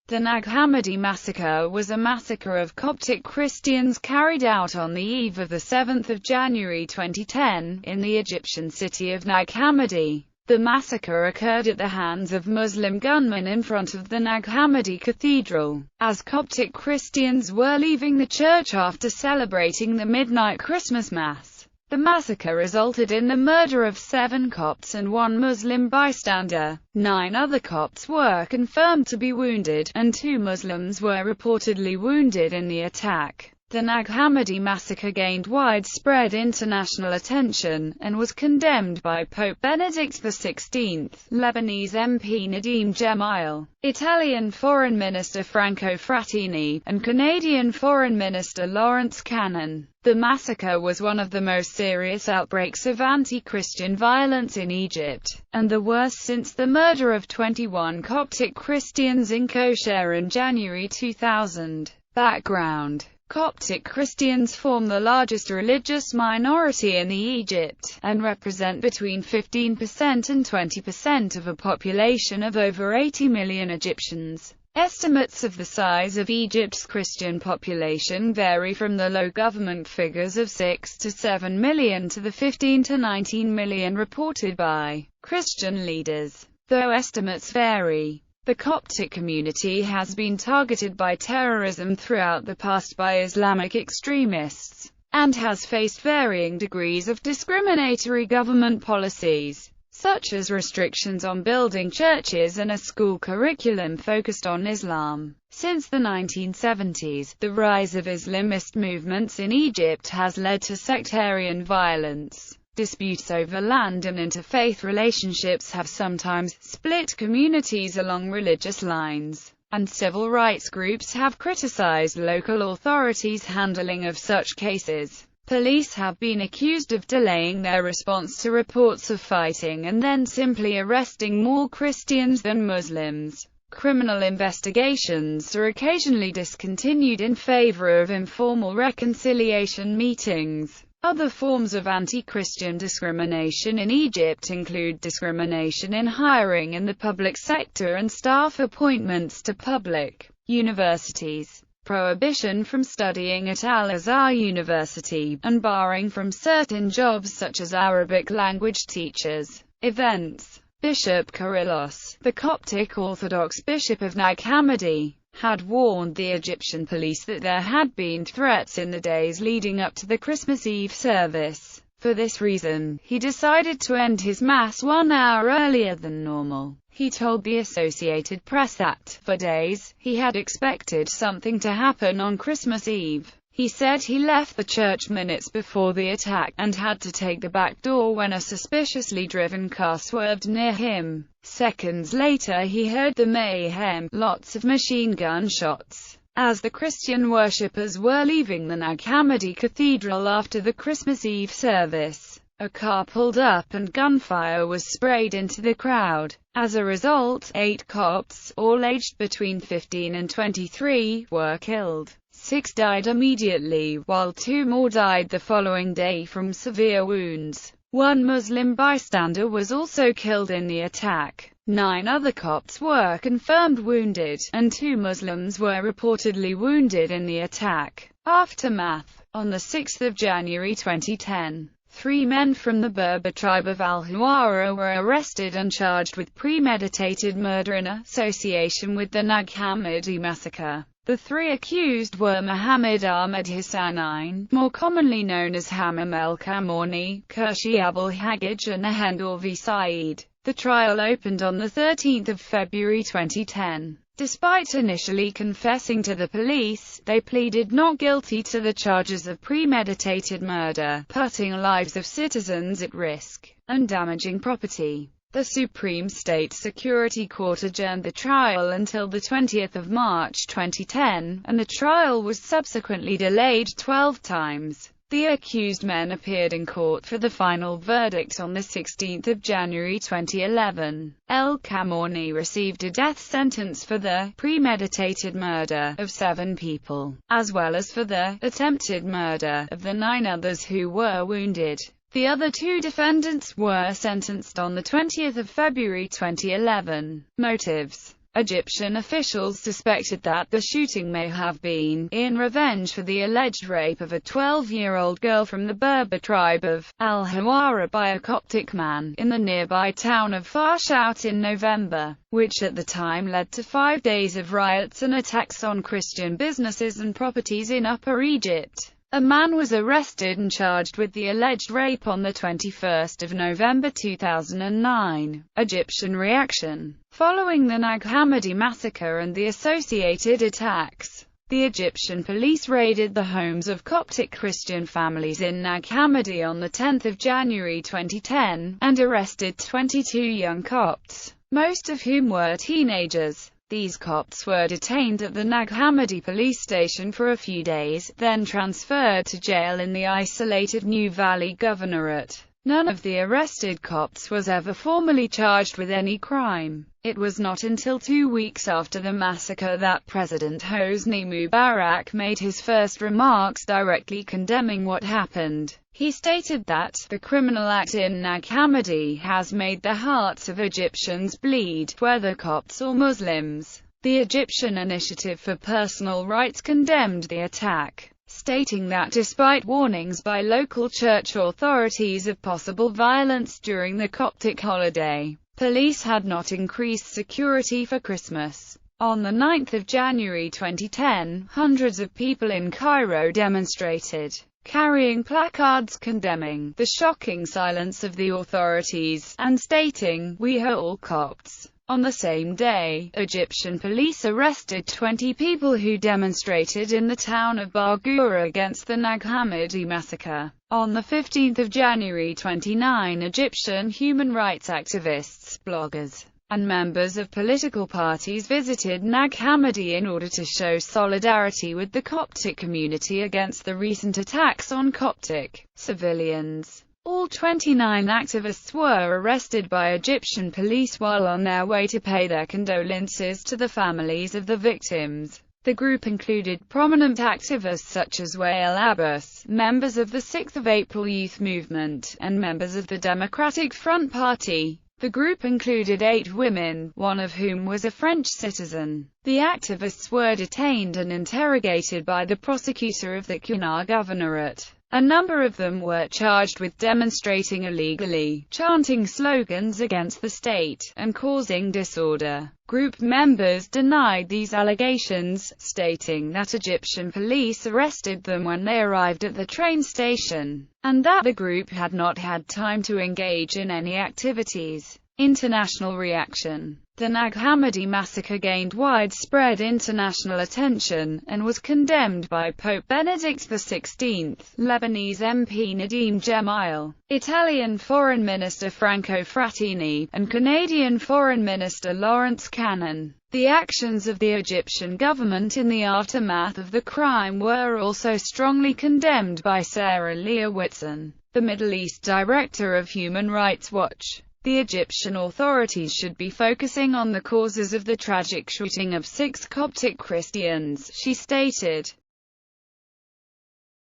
The Nag Hammadi massacre was a massacre of Coptic Christians carried out on the eve of 7 January 2010, in the Egyptian city of Nag Hammadi. The massacre occurred at the hands of Muslim gunmen in front of the Nag Hammadi Cathedral, as Coptic Christians were leaving the church after celebrating the midnight Christmas Mass. The massacre resulted in the murder of 7 Copts and 1 Muslim bystander. 9 other Copts were confirmed to be wounded, and 2 Muslims were reportedly wounded in the attack. The Nag Hammadi massacre gained widespread international attention, and was condemned by Pope Benedict XVI, Lebanese MP Nadim Gemayel, Italian Foreign Minister Franco Frattini, and Canadian Foreign Minister Lawrence Cannon. The massacre was one of the most serious outbreaks of anti-Christian violence in Egypt, and the worst since the murder of 21 Coptic Christians in Kosher in January 2000. Background: Coptic Christians form the largest religious minority in Egypt, and represent between 15% and 20% of a population of over 80 million Egyptians. Estimates of the size of Egypt's Christian population vary from the low government figures of 6 to 7 million to the 15 to 19 million reported by Christian leaders. Though estimates vary, the Coptic community has been targeted by terrorism throughout the past by Islamic extremists, and has faced varying degrees of discriminatory government policies, such as restrictions on building churches and a school curriculum focused on Islam. Since the 1970s, the rise of Islamist movements in Egypt has led to sectarian violence. Disputes over land and interfaith relationships have sometimes split communities along religious lines, and civil rights groups have criticized local authorities' handling of such cases. Police have been accused of delaying their response to reports of fighting and then simply arresting more Christians than Muslims. Criminal investigations are occasionally discontinued in favor of informal reconciliation meetings. Other forms of anti-Christian discrimination in Egypt include discrimination in hiring in the public sector and staff appointments to public universities, prohibition from studying at Al-Azhar University, and barring from certain jobs such as Arabic language teachers. Events: Bishop Kyrillos, the Coptic Orthodox Bishop of Nag Hammadi, had warned the Egyptian police that there had been threats in the days leading up to the Christmas Eve service. For this reason, he decided to end his Mass 1 hour earlier than normal. He told the Associated Press that, for days, he had expected something to happen on Christmas Eve. He said he left the church minutes before the attack, and had to take the back door when a suspiciously driven car swerved near him. Seconds later he heard the mayhem, lots of machine gun shots. As the Christian worshippers were leaving the Nag Hammadi Cathedral after the Christmas Eve service, a car pulled up and gunfire was sprayed into the crowd. As a result, 8 Copts, all aged between 15 and 23, were killed. 6 died immediately, while 2 more died the following day from severe wounds. 1 Muslim bystander was also killed in the attack. 9 other Copts were confirmed wounded, and 2 Muslims were reportedly wounded in the attack. Aftermath: on 6 January 2010, 3 men from the Berber tribe of Al-Hawara were arrested and charged with premeditated murder in association with the Nag Hammadi massacre. The 3 accused were Muhammad Ahmed Hassanein, more commonly known as Hammam el-Kamorni, Kershi Abul-Hagaj, and Ahendorvi Saeed. The trial opened on 13 February 2010. Despite initially confessing to the police, they pleaded not guilty to the charges of premeditated murder, putting lives of citizens at risk, and damaging property. The Supreme State Security Court adjourned the trial until 20 March 2010, and the trial was subsequently delayed 12 times. The accused men appeared in court for the final verdict on 16 January 2011. El-Kamorni received a death sentence for the premeditated murder of 7 people, as well as for the attempted murder of the 9 others who were wounded. The other 2 defendants were sentenced on 20 February 2011. Motives: Egyptian officials suspected that the shooting may have been in revenge for the alleged rape of a 12-year-old girl from the Berber tribe of Al-Hawara by a Coptic man in the nearby town of Farshout in November, which at the time led to 5 days of riots and attacks on Christian businesses and properties in Upper Egypt. A man was arrested and charged with the alleged rape on the 21st of November 2009. Egyptian reaction. Following the Nag Hammadi massacre and the associated attacks, the Egyptian police raided the homes of Coptic Christian families in Nag Hammadi on 10 January 2010, and arrested 22 young Copts, most of whom were teenagers. These Copts were detained at the Nag Hammadi police station for a few days, then transferred to jail in the isolated New Valley Governorate. None of the arrested Copts was ever formally charged with any crime. It was not until 2 weeks after the massacre that President Hosni Mubarak made his first remarks directly condemning what happened. He stated that, "The criminal act in Nag Hammadi has made the hearts of Egyptians bleed, whether Copts or Muslims." The Egyptian Initiative for Personal Rights condemned the attack, stating that despite warnings by local church authorities of possible violence during the Coptic holiday, police had not increased security for Christmas. On 9 January 2010, hundreds of people in Cairo demonstrated, carrying placards condemning the shocking silence of the authorities, and stating, "We are all Copts." On the same day, Egyptian police arrested 20 people who demonstrated in the town of Bargura against the Nag Hammadi massacre. On 15 January 2009, Egyptian human rights activists, bloggers, and members of political parties visited Nag Hammadi in order to show solidarity with the Coptic community against the recent attacks on Coptic civilians. All 29 activists were arrested by Egyptian police while on their way to pay their condolences to the families of the victims. The group included prominent activists such as Wael Abbas, members of the 6th of April youth movement, and members of the Democratic Front Party. The group included 8 women, one of whom was a French citizen. The activists were detained and interrogated by the prosecutor of the Kunar Governorate. A number of them were charged with demonstrating illegally, chanting slogans against the state, and causing disorder. Group members denied these allegations, stating that Egyptian police arrested them when they arrived at the train station, and that the group had not had time to engage in any activities. International reaction. The Nag Hammadi massacre gained widespread international attention, and was condemned by Pope Benedict XVI, Lebanese MP Nadim Gemayel, Italian Foreign Minister Franco Frattini, and Canadian Foreign Minister Lawrence Cannon. The actions of the Egyptian government in the aftermath of the crime were also strongly condemned by Sarah Leah Whitson, the Middle East director of Human Rights Watch. The Egyptian authorities should be focusing on the causes of the tragic shooting of 6 Coptic Christians, she stated.